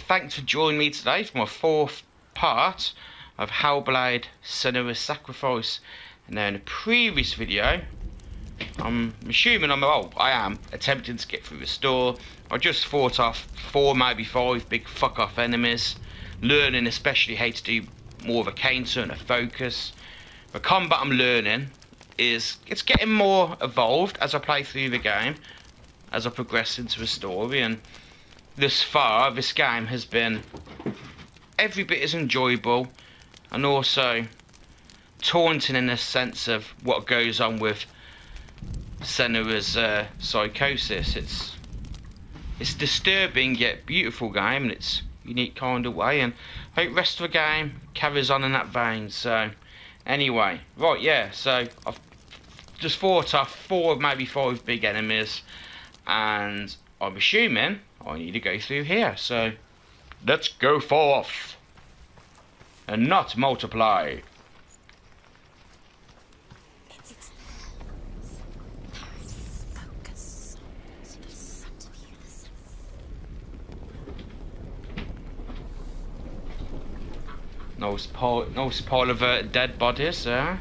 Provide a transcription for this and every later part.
thanks for joining me today for my fourth part of Hellblade Senua's Sacrifice. And now in the previous video, I'm assuming I am attempting to get through the store. I just fought off 4, maybe 5 big fuck off enemies, learning especially how to do more of a counter and a focus. The combat I'm learning it's getting more evolved as I play through the game, as I progress into the story, and thus far this game has been every bit as enjoyable and also taunting in the sense of what goes on with Senua's psychosis. It's disturbing yet beautiful game in its unique kind of way, and I hope the rest of the game carries on in that vein. So anyway, right, yeah, so I've just fought off 4, maybe 5 big enemies, and I'm assuming I need to go through here. So let's go forth and not multiply. Nice pile of dead bodies there.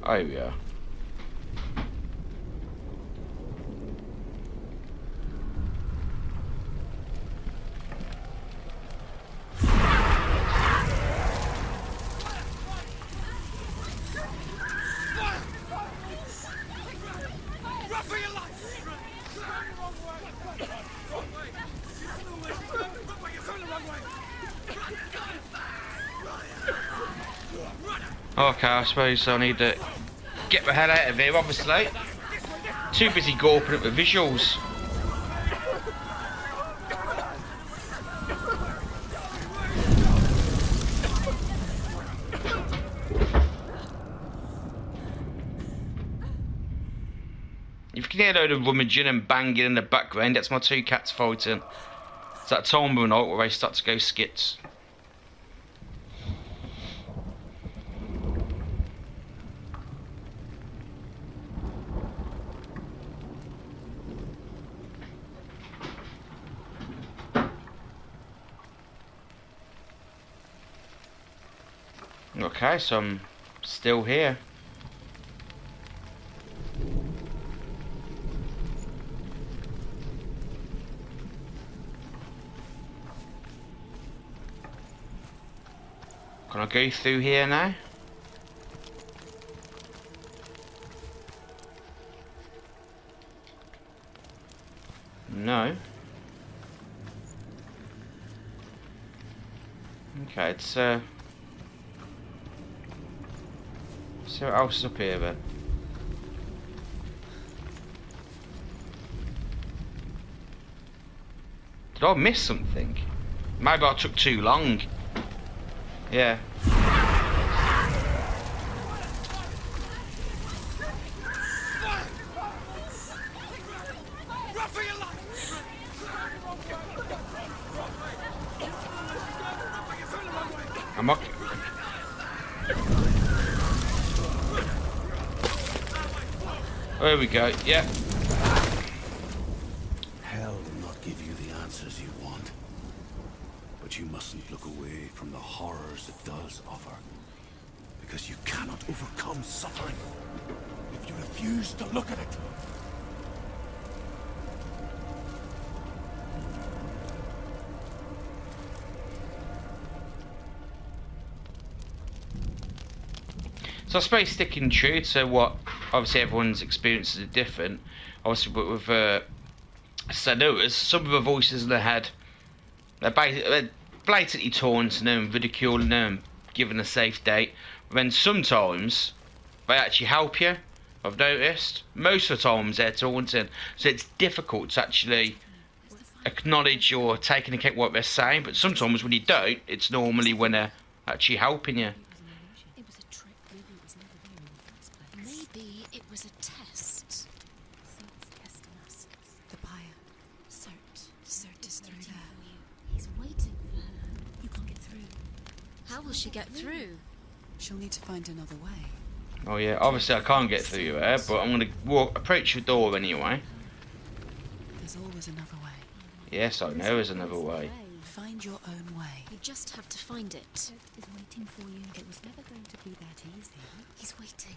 Oh yeah. Okay, I suppose I need to get the hell out of here, obviously. Too busy gawping at the visuals. If you can hear a load of rummaging and banging in the background, that's my 2 cats fighting. It's that time of the night where they start to go skits. Okay, so I'm still here. Can I go through here now? No. Okay, it's so what else is up here then? Did I miss something? Maybe I took too long. Yeah. I'm okay. There we go, yeah. Hell will not give you the answers you want. But you mustn't look away from the horrors it does offer. Because you cannot overcome suffering if you refuse to look at it. So I suppose sticking true to what, obviously everyone's experiences are different. Obviously, but with Senua's, some of the voices in their head, they're blatantly taunting them, ridiculing them, giving a safe date. But then sometimes they actually help you. I've noticed most of the times they're taunting, so it's difficult to actually acknowledge or take into account what they're saying. But sometimes when you don't, it's normally when they're actually helping you. Maybe it was a test. Someone's testing us. The buyer. Cert is through there. He's waiting for her. You can't get through. How will she get through? She'll need to find another way. Oh yeah, obviously I can't get through there, but I'm gonna approach the door anyway. There's always another way. Yes, I know there's another way. Find your own way. You just have to find it. Cert is waiting for you. It was never going to be that easy. He's waiting.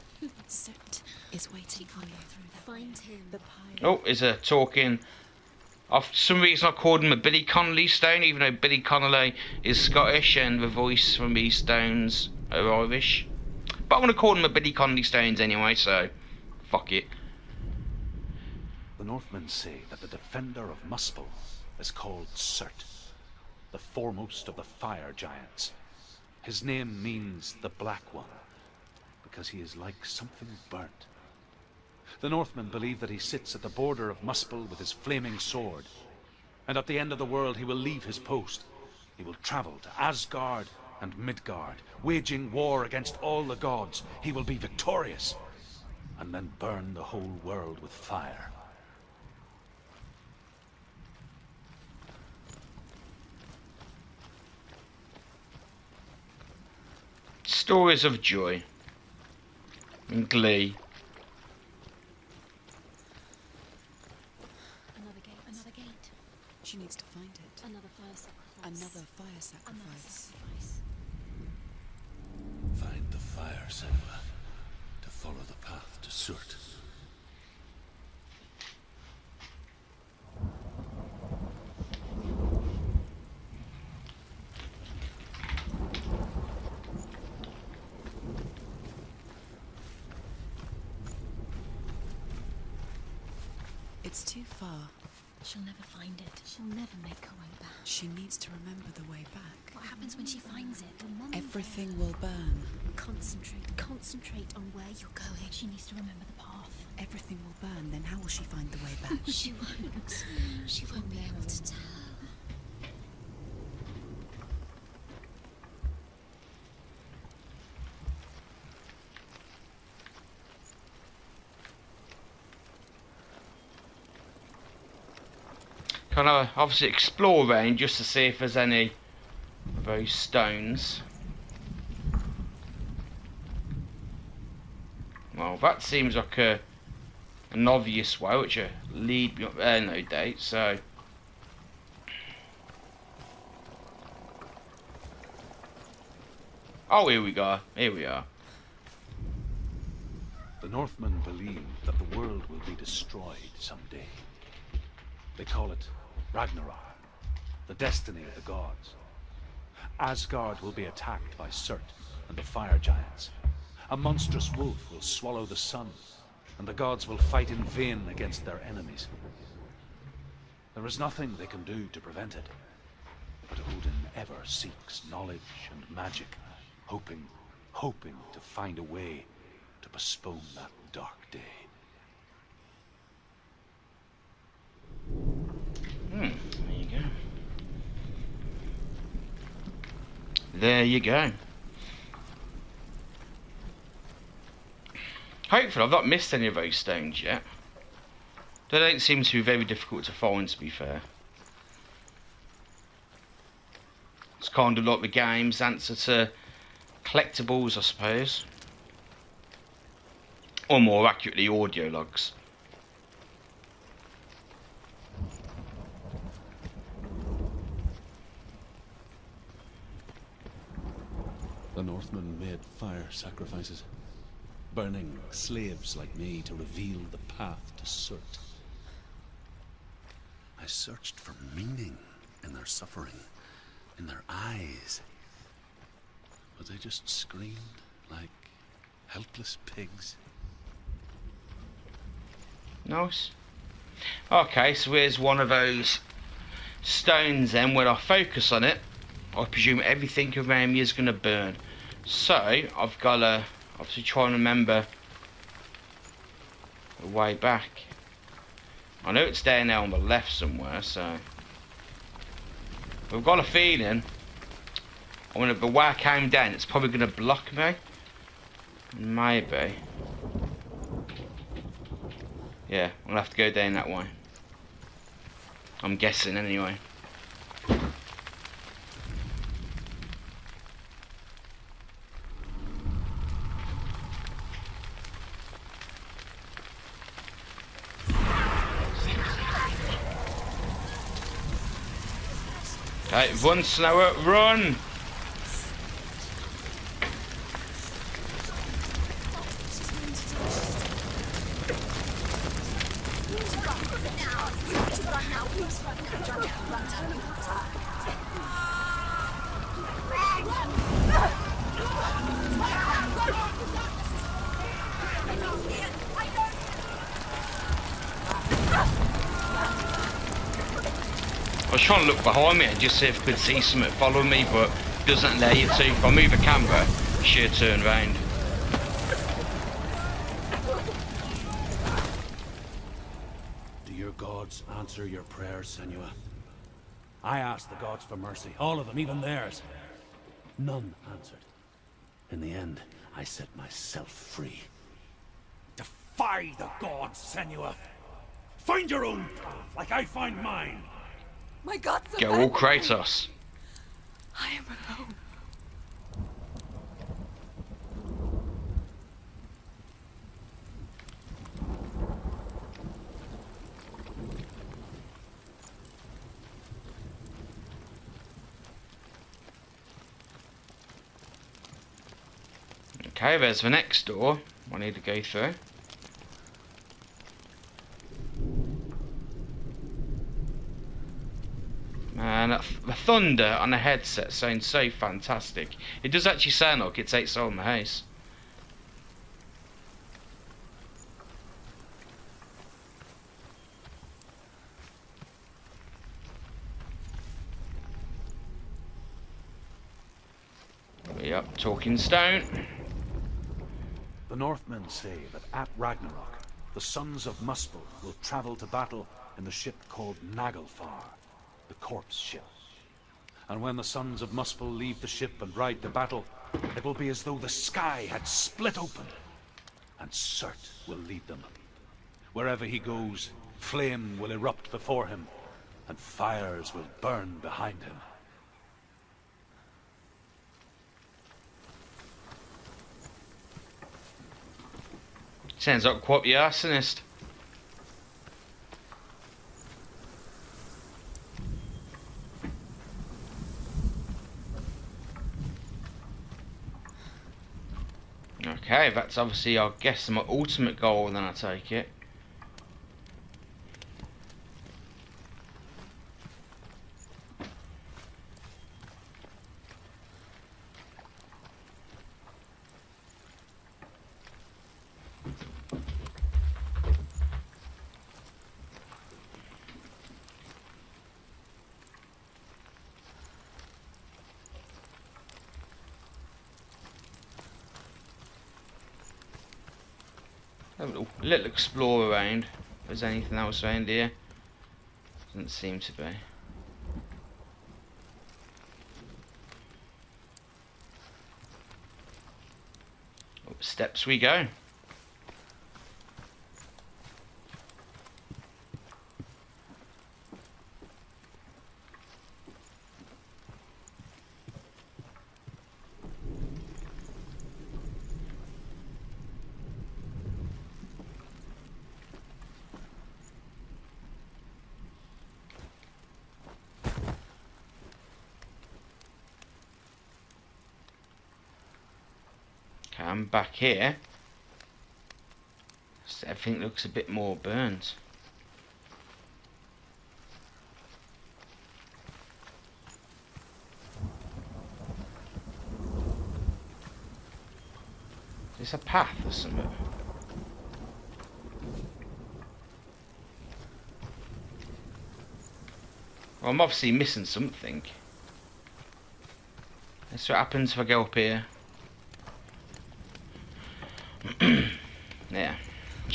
Cert Is waiting for you. find him. The pyre. Oh, is a talking. For some reason I called him a Billy Connolly stone, even though Billy Connolly is Scottish and the voice from these stones are Irish. But I'm going to call him a Billy Connolly stones anyway, so fuck it. The Northmen say that the defender of Muspel is called Cert, the foremost of the fire giants. His name means the Black One, because he is like something burnt. The Northmen believe that he sits at the border of Muspel with his flaming sword, and at the end of the world he will leave his post. He will travel to Asgard and Midgard, waging war against all the gods. He will be victorious, and then burn the whole world with fire. Stories of joy and glee. Another gate. Another gate. She needs to find it. Another fire sacrifice. Another fire Another sacrifice. sacrifice. Find the fire, Senua, to follow the path to Surt. It's too far. She'll never find it. She'll never make her way back. She needs to remember the way back. What happens when she finds it? Everything will burn. Concentrate. Concentrate on where you're going. She needs to remember the path. Everything will burn, then how will she find the way back? She won't. She won't be able to tell. Kind of obviously explore around just to see if there's any of those stones. Well, that seems like an obvious way, which lead me up there, no doubt. So, oh, here we go. Here we are. The Northmen believe that the world will be destroyed someday. They call it Ragnarok, the destiny of the gods. Asgard will be attacked by Surt and the fire giants. A monstrous wolf will swallow the sun, and the gods will fight in vain against their enemies. There is nothing they can do to prevent it, but Odin ever seeks knowledge and magic, hoping to find a way to postpone that dark day. There you go. There you go. Hopefully I've not missed any of those stones yet. They don't seem to be very difficult to find, to be fair. It's kind of like the game's answer to collectibles, I suppose. Or more accurately, audio logs. The Northmen made fire sacrifices, burning slaves like me to reveal the path to Surt. I searched for meaning in their suffering, in their eyes, but they just screamed like helpless pigs. Nice. Okay, so here's one of those stones then. When I focus on it, I presume everything around me is going to burn. So, I've got to obviously try and remember the way back. I know it's down there on the left somewhere, so... I've got a feeling, the way I came down, it's probably going to block me. Maybe. Yeah, I'll have to go down that way. I'm guessing anyway. Okay, run, Senua, run! I was trying to look behind me and just see if I could see something following me, but it doesn't allow you to. If I move the camera, she'll turn round. Do your gods answer your prayers, Senua? I asked the gods for mercy, all of them, even theirs. None answered. In the end, I set myself free. Defy the gods, Senua! Find your own path, like I find mine! My gods Go all Kratos. I am alone. Okay, there's the next door I need to go through. Man, the thunder on the headset sounds so fantastic. It does actually sound like it's outside my house. Yep, talking stone. The Northmen say that at Ragnarok, the sons of Muspel will travel to battle in the ship called Naglfar, the corpse ship. And when the sons of Muspel leave the ship and ride to battle, it will be as though the sky had split open, and Surt will lead them. Wherever he goes, flame will erupt before him, and fires will burn behind him. Sounds like quite the arsonist. Okay, that's obviously, I guess, my ultimate goal, then I take it. Have a little explore around. If there's anything else around here. Doesn't seem to be. Up steps we go. Okay, I'm back here. So everything looks a bit more burnt. Is this a path or something? Well, I'm obviously missing something. That's what happens if I go up here. Yeah.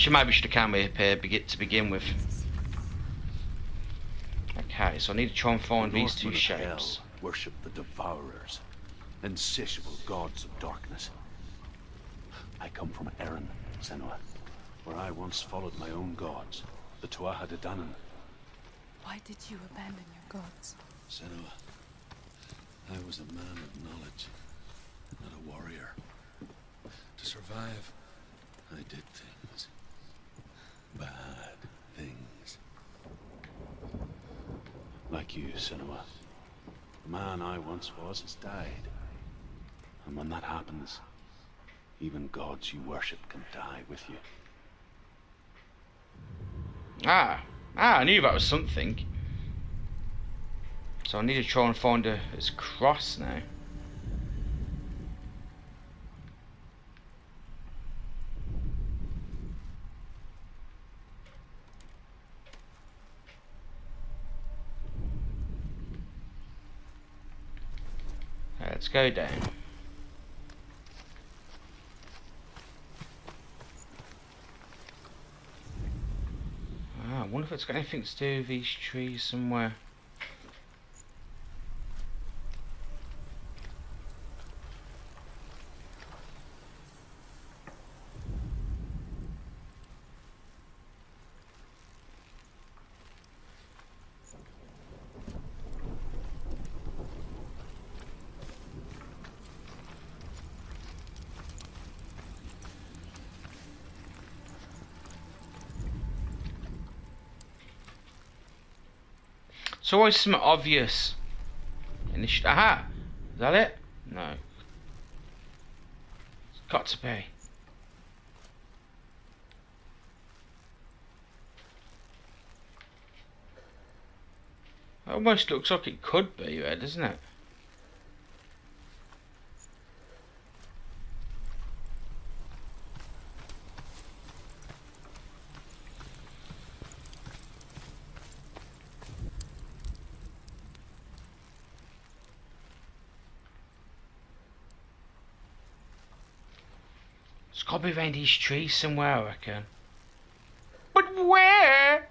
Maybe should have come up here to begin with. Okay, so I need to try and find these two Northmen of shapes. Hell worship the Devourers, insatiable gods of darkness. I come from Erin, Senua, where I once followed my own gods, the Tuatha De Danann. Why did you abandon your gods? Senua, I was a man of knowledge, not a warrior. To survive, I did things. Bad things. Like you, Senua. The man I once was has died. And when that happens, even gods you worship can die with you. I knew that was something. So I need to try and find his cross now. Let's go down. I wonder if it's got anything to do with these trees somewhere. It's always something obvious. Aha! Is that it? No. It's got to be. It almost looks like it could be there, doesn't it? It's got to be around these trees somewhere, I reckon. But where?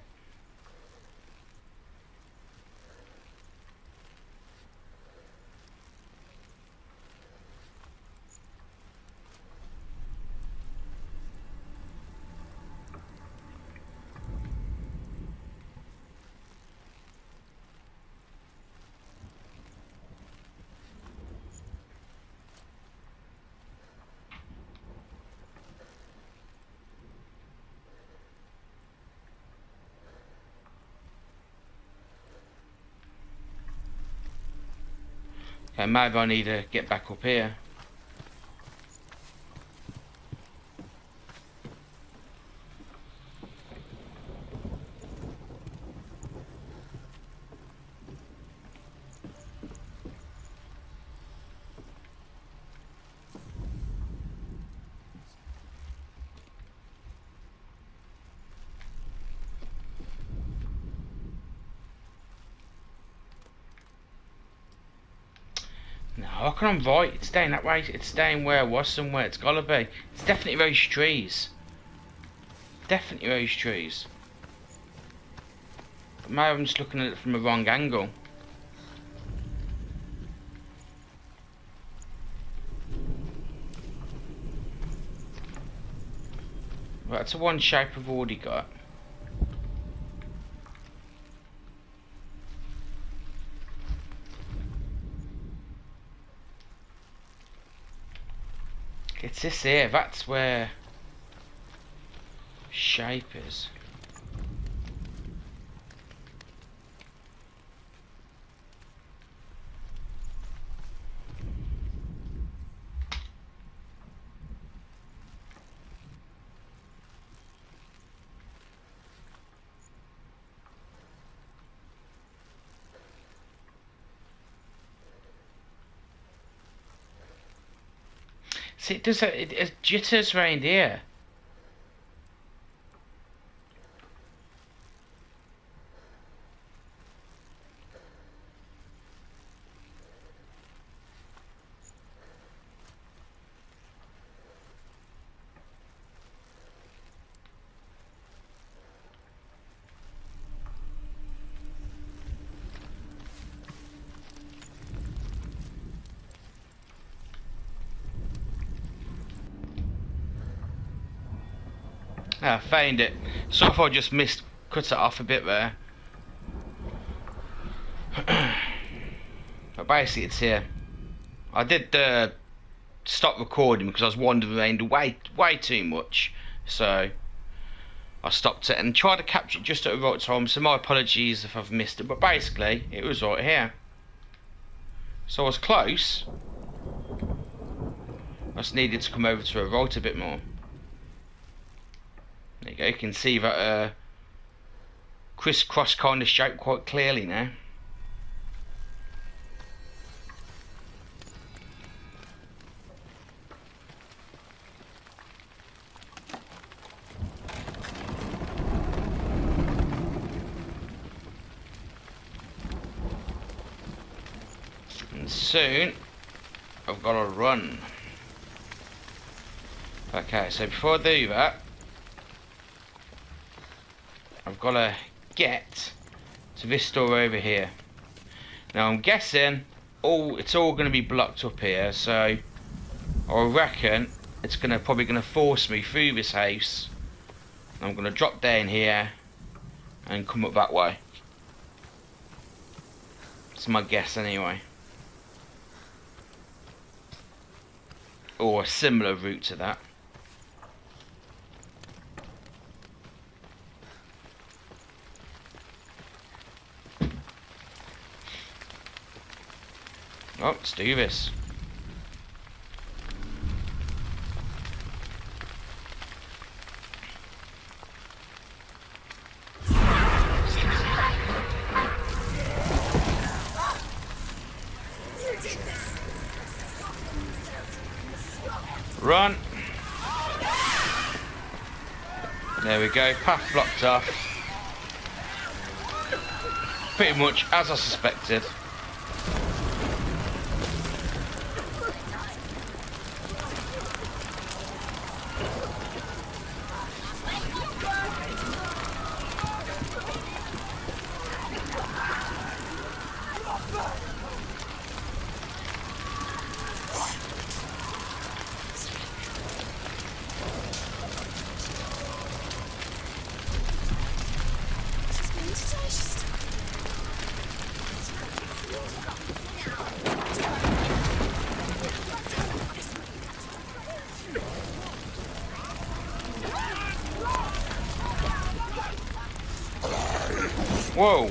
Okay, maybe I need to get back up here. No, I reckon I'm right. It's staying that way. It's staying where I was somewhere. It's gotta be. It's definitely those trees. Definitely those trees. But maybe I'm just looking at it from the wrong angle. Right, that's the one shape I've already got. It's this here, that's where shape is. See, it does that, it jitters around here. I found it. So far I just cut it off a bit there. But basically it's here. I did stop recording because I was wandering around way too much. So I stopped it and tried to capture it just at the right time. So my apologies if I've missed it. But basically it was right here. So I was close. I just needed to come over to a right a bit more. There you go, you can see that crisscross kind of shape quite clearly now. And soon I've got to run. Okay, so before I do that, I've got to get to this door over here. Now I'm guessing it's all going to be blocked up here, so I reckon it's probably going to force me through this house. I'm going to drop down here and come up that way. It's my guess anyway. Or a similar route to that. Oh, let's do this. Run. There we go, path blocked off. Pretty much as I suspected. Whoa.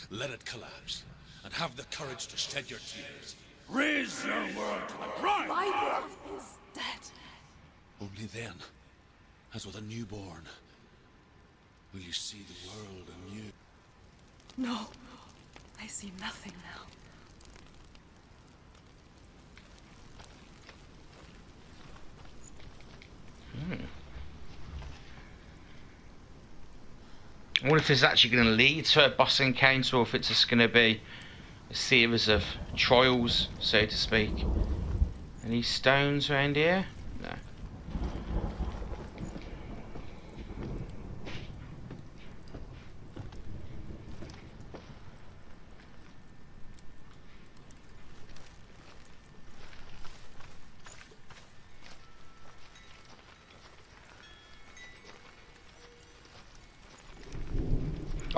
Let it collapse, and have the courage to shed your tears. Raise your world to the bride! My world is dead. Only then, as with a newborn, will you see the world anew. No, I see nothing now. I wonder if it's actually going to lead to a boss encounter, or if it's just going to be a series of trials, so to speak. Any stones around here? No.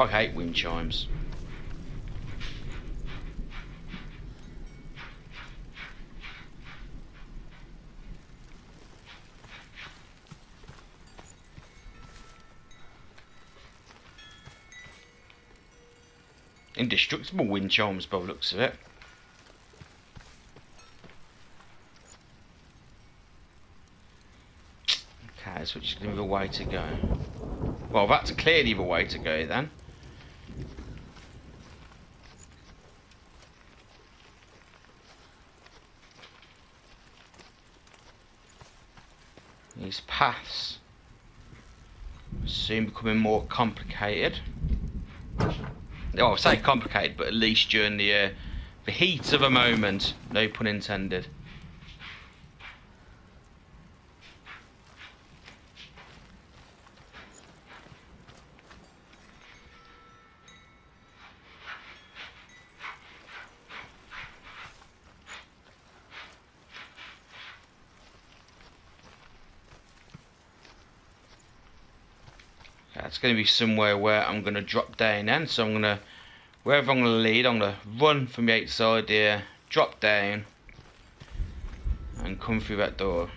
I hate wind chimes. Indestructible wind chimes by the looks of it. Okay, so which is going to be the way to go. Well, that's clearly the way to go then. These paths soon becoming more complicated. Oh, I say complicated, but at least during the heat of a moment, no pun intended. It's going to be somewhere where I'm going to drop down then. So I'm going to, wherever I'm going to lead, I'm going to run from the outside here, drop down, and come through that door.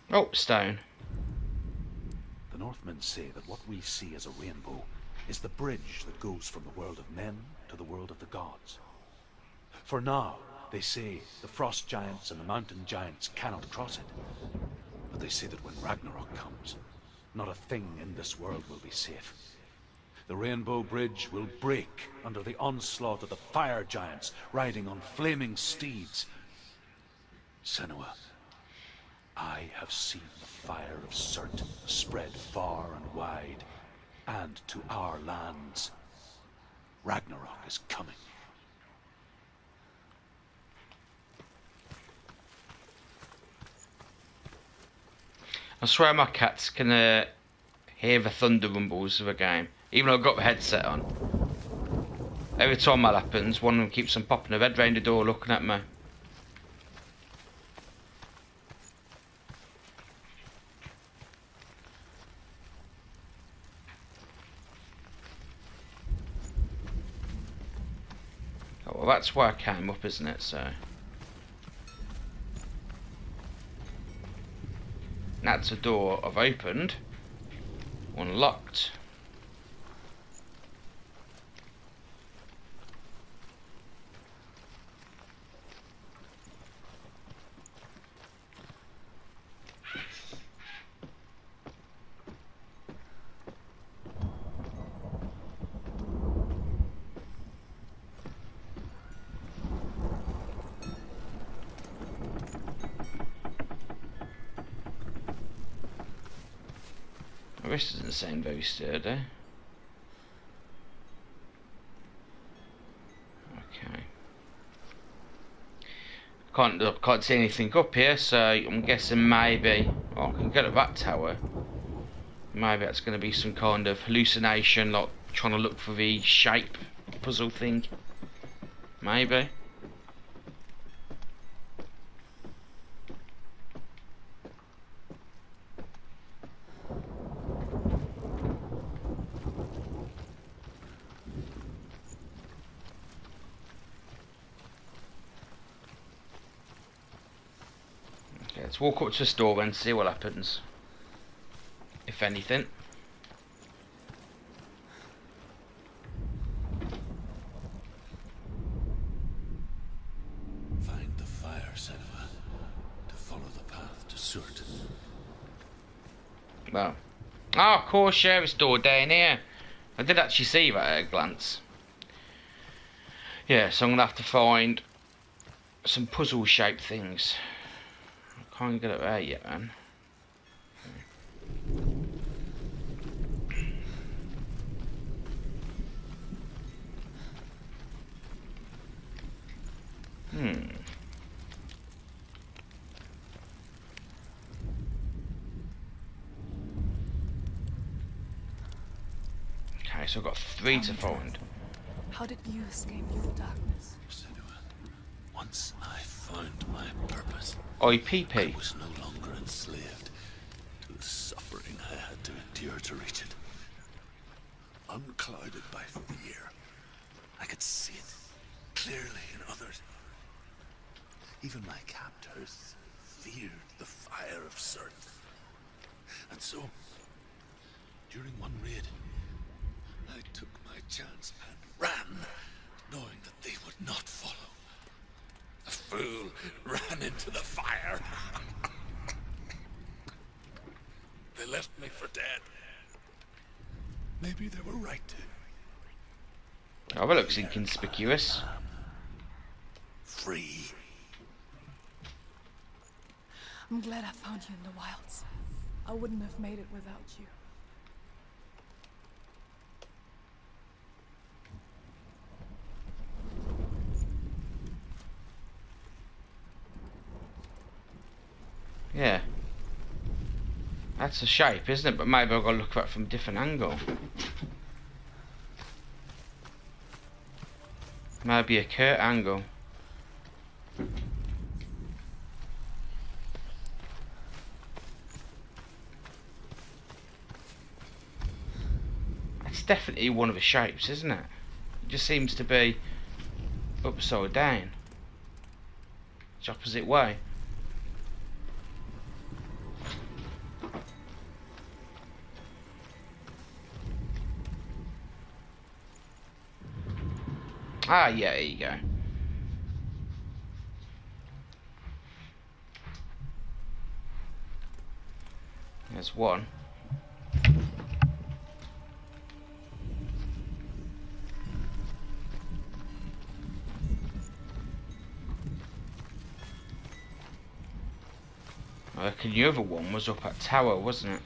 Oh, stone. The Northmen say that what we see as a rainbow is the bridge that goes from the world of men to the world of the gods. For now, they say the frost giants and the mountain giants cannot cross it. But they say that when Ragnarok comes, not a thing in this world will be safe. The Rainbow Bridge will break under the onslaught of the fire giants riding on flaming steeds. Senua, I have seen the fire of Surt spread far and wide, and to our lands. Ragnarok is coming. I swear my cats can hear the thunder rumbles of a game, even though I've got the headset on. Every time that happens, one of them keeps on popping their head round the door looking at me. Oh, well, that's where I came up, isn't it? So that's a door I've opened, unlocked. This doesn't sound very sturdy. Okay. Can't see anything up here, so I'm guessing maybe. Oh, I can get at that tower. Maybe that's going to be some kind of hallucination, like trying to look for the shape puzzle thing. Maybe. Let's walk up to the store and see what happens. If anything. Find the fire, Senua, to follow the path to Surt. Well. Oh, of course, yeah, it's door down here. I did actually see that at a glance. Yeah, so I'm going to have to find some puzzle-shaped things. I can't get it there yet, man. Okay, so I've got 3 to find. How did you escape the darkness? Senua, once I found my purpose, IPP. I was no longer enslaved to the suffering I had to endure to reach it. Unclouded by fear, I could see it clearly in others. Even my captors feared the fire of Surt. And so, During one raid, I took my chance and ran, knowing that they would not follow. The fool ran into the fire. They left me for dead. Maybe they were right to. Oh, that looks inconspicuous. Free. I'm glad I found you in the wilds. I wouldn't have made it without you. Yeah. That's a shape, isn't it? But maybe I've got to look at it from a different angle. Maybe a curt angle. That's definitely one of the shapes, isn't it? It just seems to be upside down. It's opposite way. Ah, yeah, there you go. There's one. I reckon the other one was up at tower, wasn't it?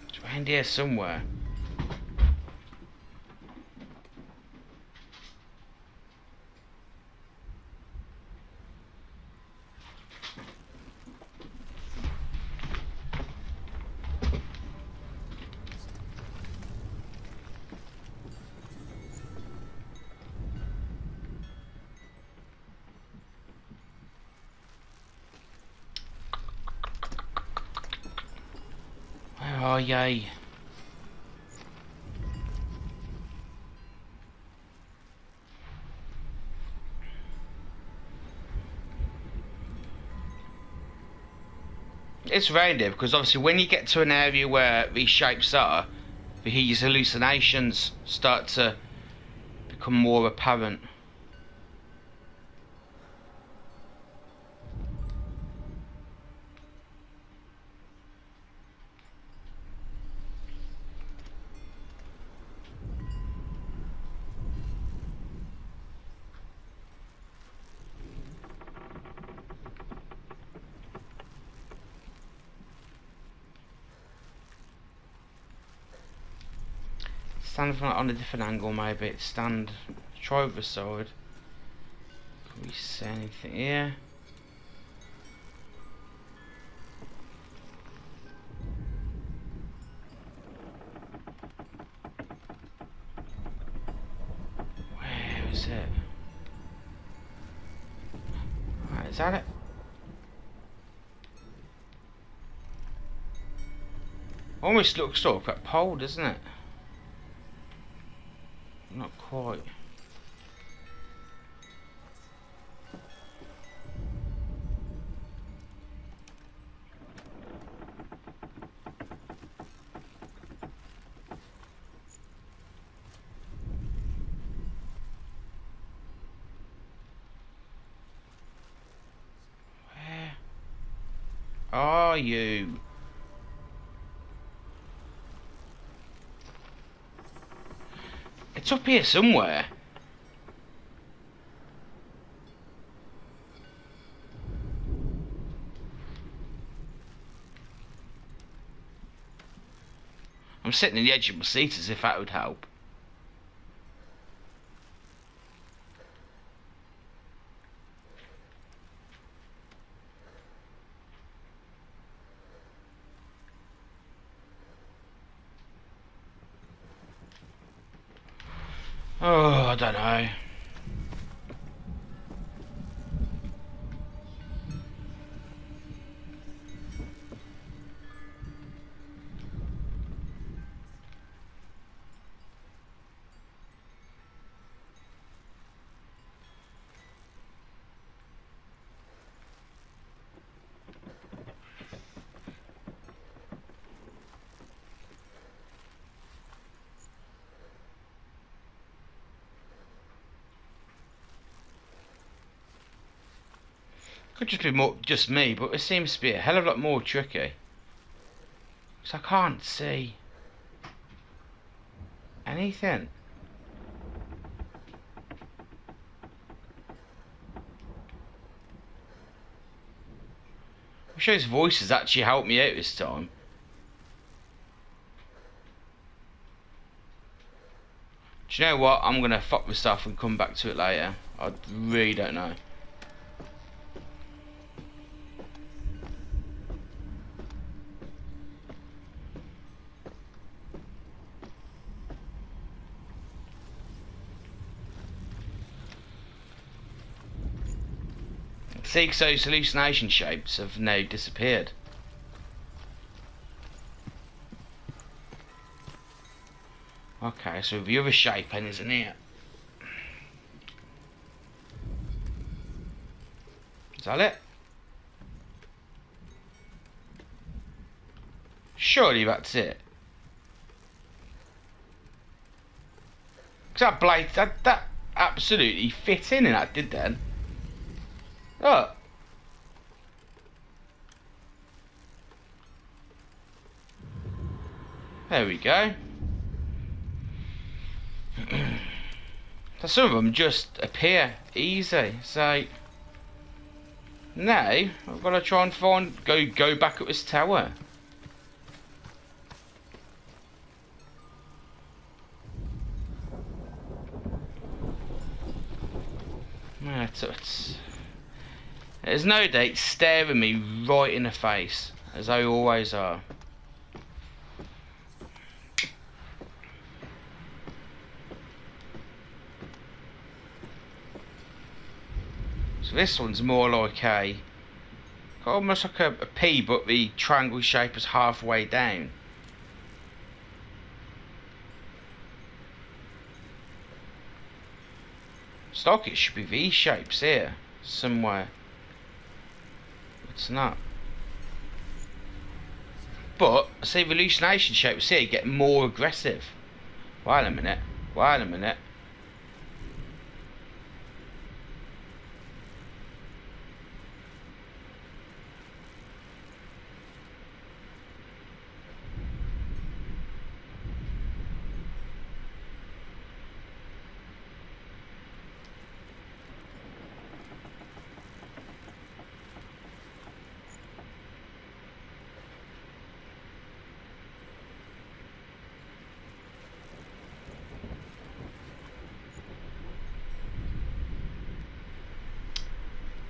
It's around here somewhere. Where are ye? It's around here because obviously when you get to an area where these shapes are, these hallucinations start to become more apparent. Stand on a different angle, maybe. Stand, try with the side. Can we see anything here? Where is it? Right, is that it? Almost looks sort of like pole, doesn't it? Not quite. Where are you? It's up here somewhere. I'm sitting in the edge of my seat as if that would help. Oh, I don't know. Could just be more just me, but it seems to be a hell of a lot more tricky. Because I can't see anything. I'm sure his voices actually helped me out this time. Do you know what? I'm gonna fuck with stuff and come back to it later. I really don't know. See, 'cause those hallucination shapes have now disappeared. Okay, so the other shape pen isn't here. Is that it? Surely that's it. Because that blade, that absolutely fit in that did then. Oh. There we go. So some of them just appear easy. So now I've got to try and go back up this tower. There's no doubt staring me right in the face, as they always are. So this one's more like almost like a P, but the triangle shape is halfway down. It's like it should be V shapes here somewhere. It's not. But I see the hallucination shapes here get more aggressive. Wait a minute. Wait a minute.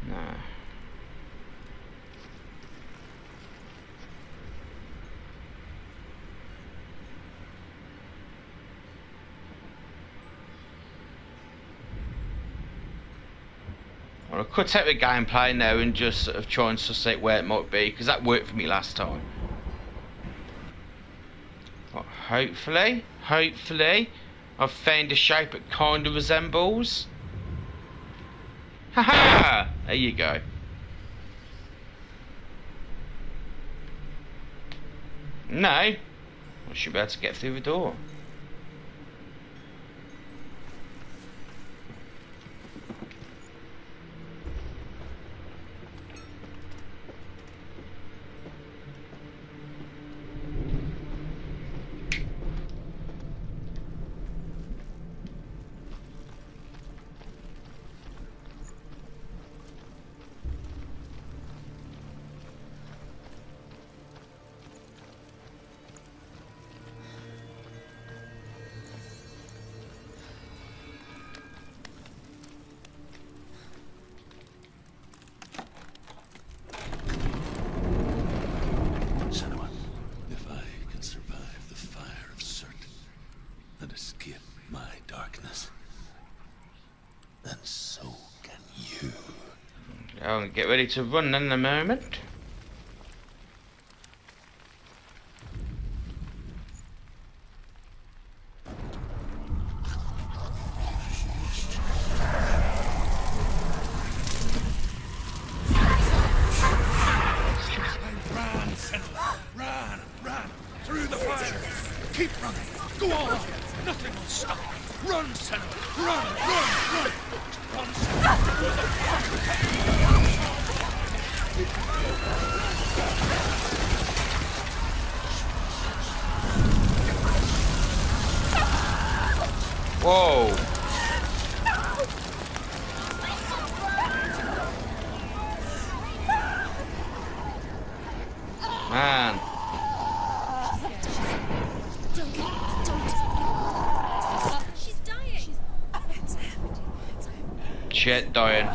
No. Well, I could take the gameplay now and just sort of try and suss out where it might be, because that worked for me last time. Well, hopefully, I've found a shape it kind of resembles. Haha! There you go. No, I should be able to get through the door. I'll get ready to run in a moment. Run, Senua! Run! Run! Through the fire! Keep running! Go on! Nothing will stop! Run, Senua! Run! Run! Run! Run, Senua! Through the Whoa! Man. Don't. She's dying. Shit, dying.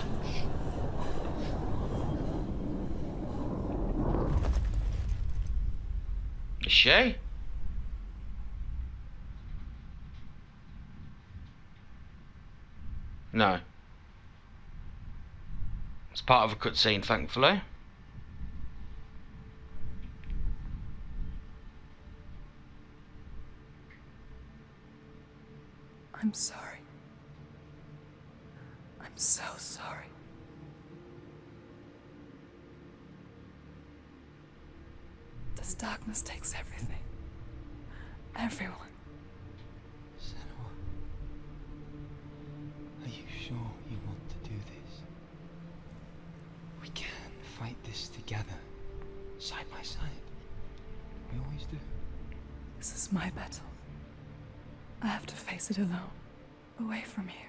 Is she? No. It's part of a cutscene, thankfully. I'm sorry. I'm so sorry. This darkness takes everything. Everyone. Senua, are you sure you want to do this? We can fight this together, side by side. We always do. This is my battle. I have to face it alone, away from here.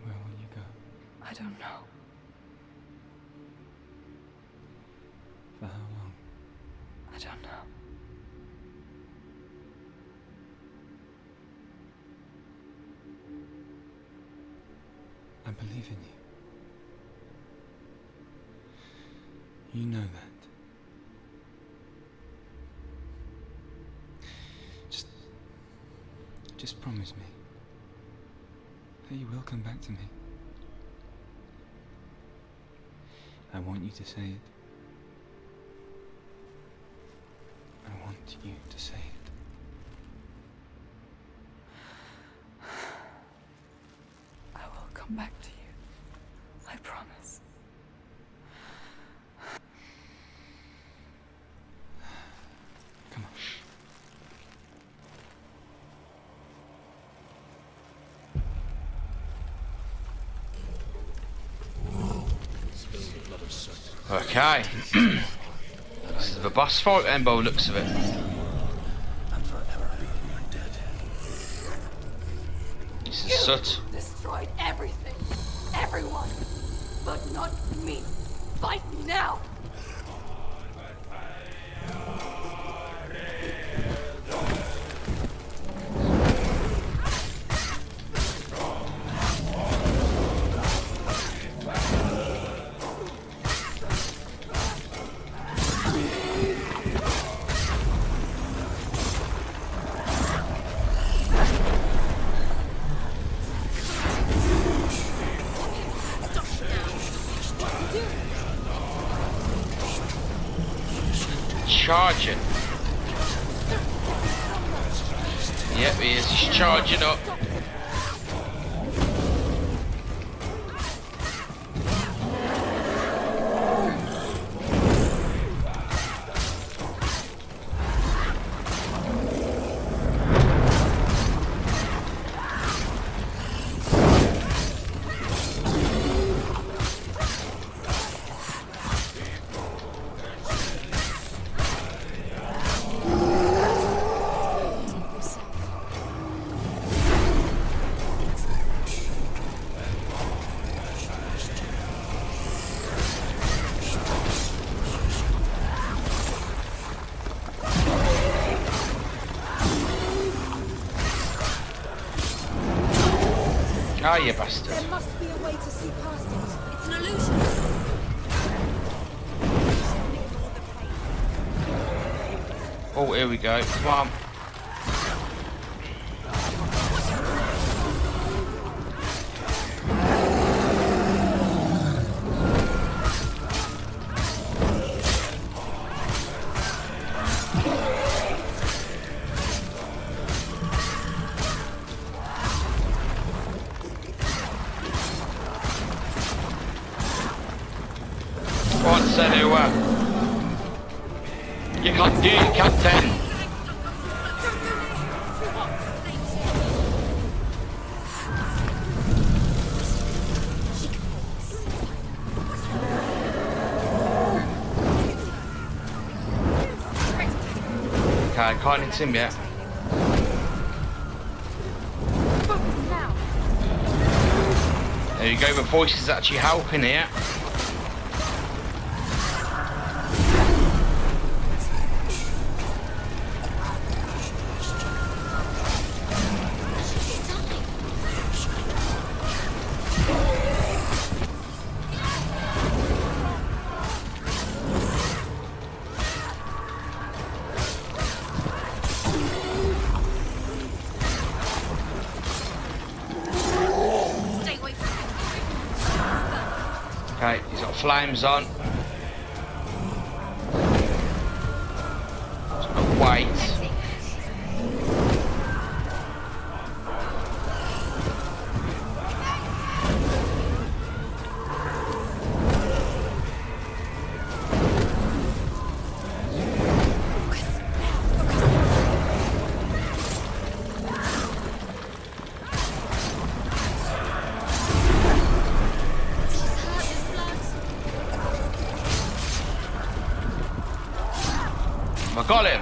Where will you go? I don't know. For how long? I don't know. I believe in you. You know that. Just promise me that you will come back to me. I want you to say it. I want you to say it. I will come back to you. I promise. Come on. Okay. This is the boss fight, and by the looks of it. and forever being your dead. This is Sut. Destroyed everything, everyone, but not me. Fight now! Charging. Yep, he is. He's charging up. Ah, you bastard. There must be a way to see past it. It's an illusion. Oh, here we go. Come on. Senua. You can't do it, Captain. Okay, I can't hit him yet. There you go, the voice is actually helping here. Okay, he's got flames on. He's got weight. I got him.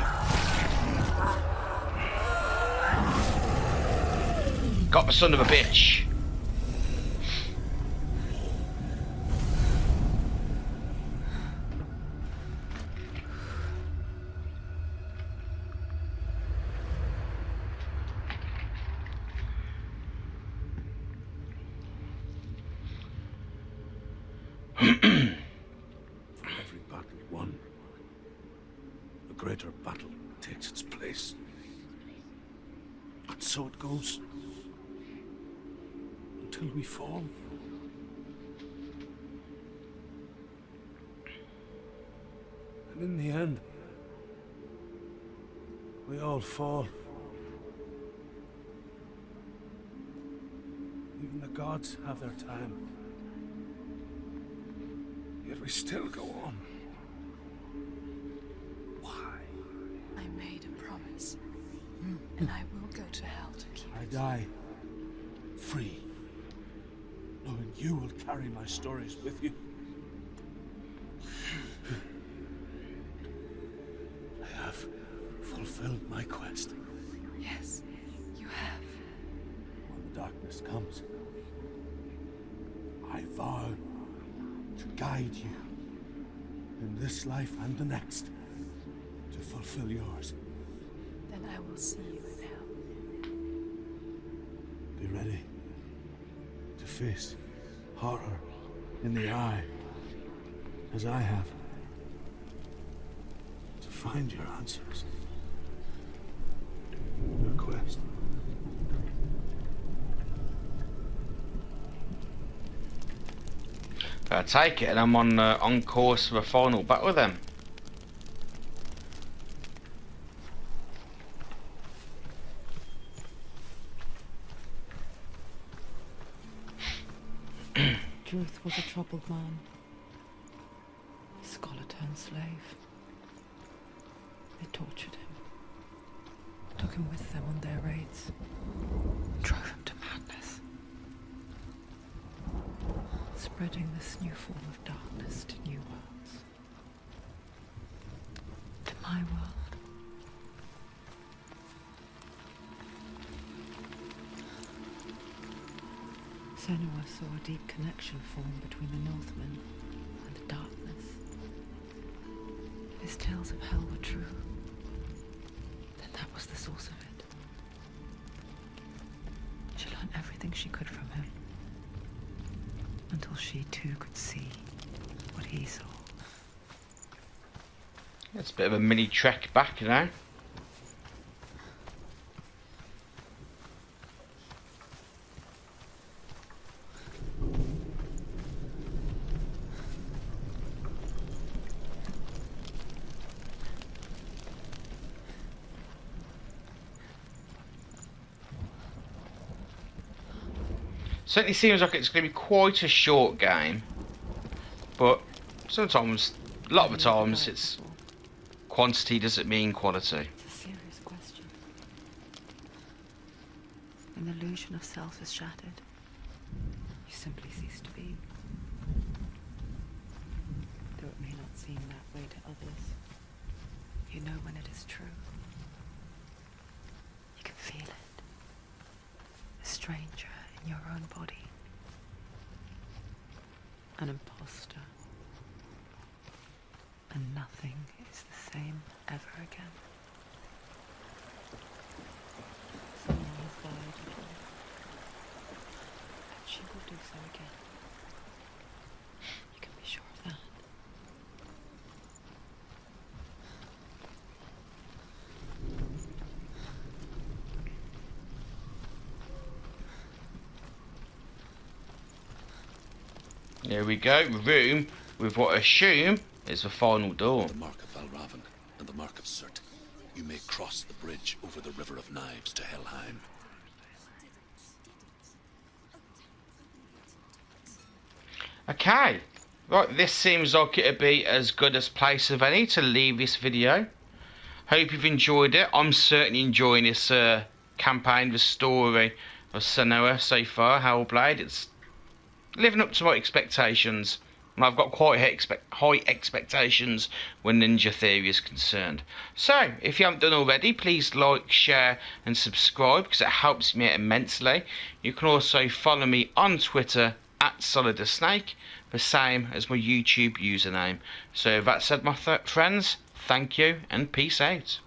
Got the son of a bitch. For every battle won, a greater battle takes its place. And so it goes. Until we fall. And in the end, we all fall. Even the gods have their time. Yet we still go on. Why? I made a promise, and I will go to hell to keep I it. die free, knowing you will carry my stories with you. I have fulfilled my quest. Yes, you have. When the darkness comes, I vow to guide you in this life and the next to fulfill yours. Then I will see you in hell. Be ready to face horror in the eye, as I have, to find your answers. Your quest. I take it, and I'm on course for the final battle then. Druth was a troubled man. Scholar turned slave. They tortured him. Took him with them on their raids. Drove him to madness. Spreading this new form of darkness to new worlds. To my world. Senua saw a deep connection form between the Northmen and the darkness. If his tales of hell were true, then that was the source of it. She learned everything she could from him, until she too could see what he saw. It's a bit of a mini trek back, you know. Certainly seems like it's going to be quite a short game, but sometimes A lot of the times, it's quantity doesn't mean quality. It's a serious question. When the illusion of self is shattered, you simply cease to be. Though it may not seem that way to others, you know when it is true. You can feel it. A stranger in your own body. An imposter. And nothing is the same ever again. Someone has died before, and she will do so again. You can be sure of that. There we go, room with what I assume is the final door. The mark of Valravan and the mark of Surt. You may cross the bridge over the River of Knives to Helheim. Okay, right, this seems like it'd be as good as place of any to leave this video. Hope you've enjoyed it. I'm certainly enjoying this campaign, the story of Senua so far, Hellblade. It's living up to my expectations. And I've got quite high expectations when Ninja Theory is concerned. So, if you haven't done already, please like, share and subscribe because it helps me immensely. You can also follow me on Twitter at SolidASnake, the same as my YouTube username. So, that said, my friends, thank you and peace out.